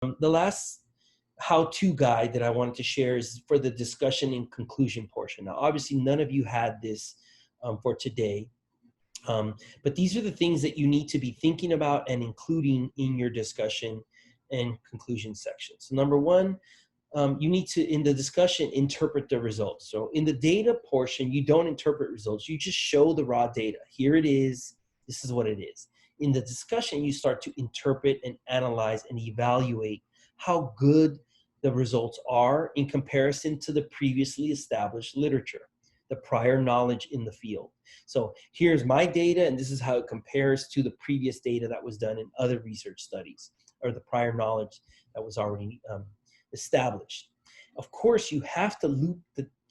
The last how-to guide that I wanted to share is for the discussion and conclusion portion. Now, obviously, none of you had this for today, but these are the things that you need to be thinking about and including in your discussion and conclusion section. So number one, you need to, in the discussion, interpret the results. So in the data portion, you don't interpret results. You just show the raw data. Here it is. This is what it is. In the discussion, you start to interpret and analyze and evaluate how good the results are in comparison to the previously established literature, the prior knowledge in the field. So here's my data, and this is how it compares to the previous data that was done in other research studies, or the prior knowledge that was already established. Of course, you have to loop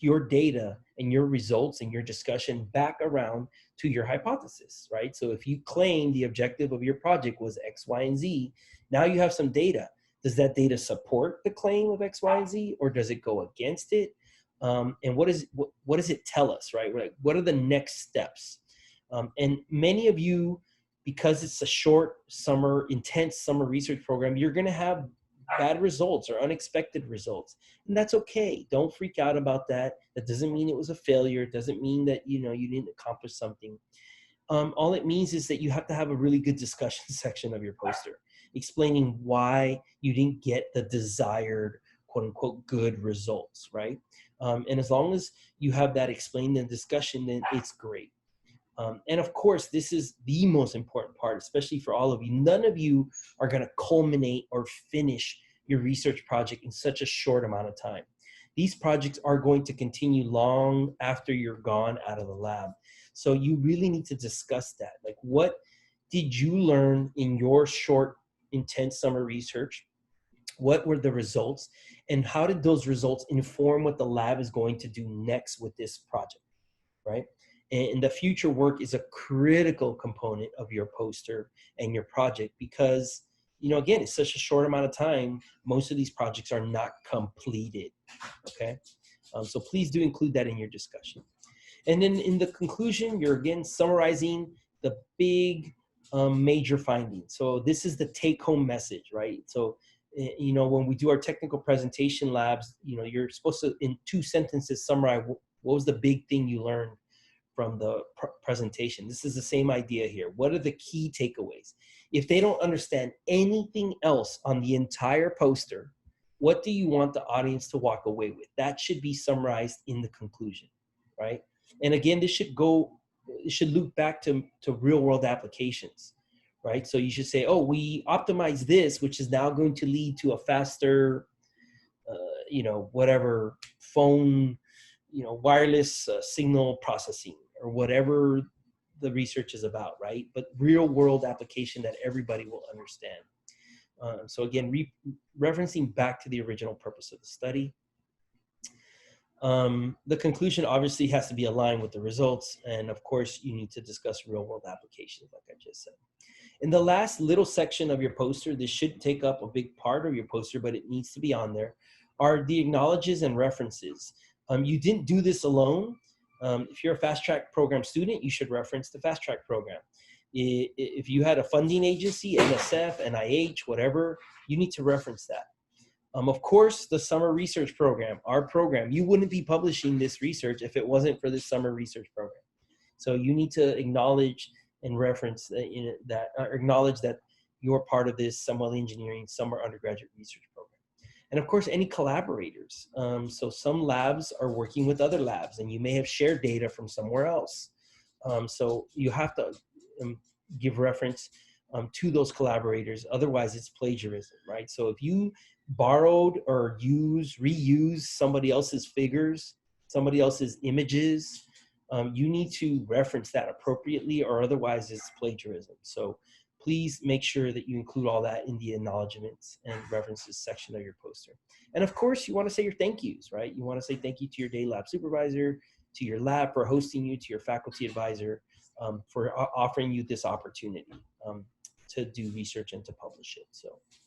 your data and your results and your discussion back around to your hypothesis, right? So if you claim the objective of your project was X, Y, and Z, now you have some data. Does that data support the claim of X, Y, and Z, or does it go against it? And what does it tell us, right? What are the next steps? And many of you, because it's a short summer, intense summer research program, you're going to have bad results or unexpected results, and that's okay. Don't freak out about that. That doesn't mean it was a failure. It doesn't mean that you didn't accomplish something. All it means is that you have to have a really good discussion section of your poster, explaining why you didn't get the desired quote unquote good results, right? And as long as you have that explained in discussion, then it's great. And of course, this is the most important part, especially for all of you. None of you are going to culminate or finish your research project in such a short amount of time. These projects are going to continue long after you're gone out of the lab. So you really need to discuss that. Like, what did you learn in your short, intense summer research? What were the results? And how did those results inform what the lab is going to do next with this project, right? And the future work is a critical component of your poster and your project because, again, it's such a short amount of time. Most of these projects are not completed, okay? So please do include that in your discussion. And then in the conclusion, you're again summarizing the big major findings. So this is the take-home message, right? So, when we do our technical presentation labs, you're supposed to, in 2 sentences, summarize what was the big thing you learned from the presentation. This is the same idea here. What are the key takeaways? If they don't understand anything else on the entire poster, what do you want the audience to walk away with? That should be summarized in the conclusion, right? And again, it should loop back to real world applications, right? So you should say, oh, we optimized this, which is now going to lead to a faster, whatever phone, wireless signal processing, or whatever the research is about, right? But real world application that everybody will understand. So again, referencing back to the original purpose of the study. The conclusion obviously has to be aligned with the results. And of course, you need to discuss real world applications, like I just said. In the last little section of your poster, this should take up a big part of your poster, but it needs to be on there, are the acknowledges and references. You didn't do this alone. If you're a fast track program student, you should reference the fast track program. If you had a funding agency, NSF, NIH, whatever, you need to reference that. Of course, the summer research program, our program, you wouldn't be publishing this research if it wasn't for this summer research program. So you need to acknowledge and reference acknowledge that you're part of this Summer Engineering Summer Undergraduate Research Program. And of course, any collaborators. So some labs are working with other labs, and you may have shared data from somewhere else. So you have to give reference to those collaborators. Otherwise, it's plagiarism, right? So if you borrowed or reuse somebody else's figures, somebody else's images, you need to reference that appropriately, or otherwise it's plagiarism. So please make sure that you include all that in the acknowledgements and references section of your poster. And of course, you want to say your thank yous, right? You want to say thank you to your day lab supervisor, to your lab for hosting you, to your faculty advisor for offering you this opportunity to do research and to publish it. So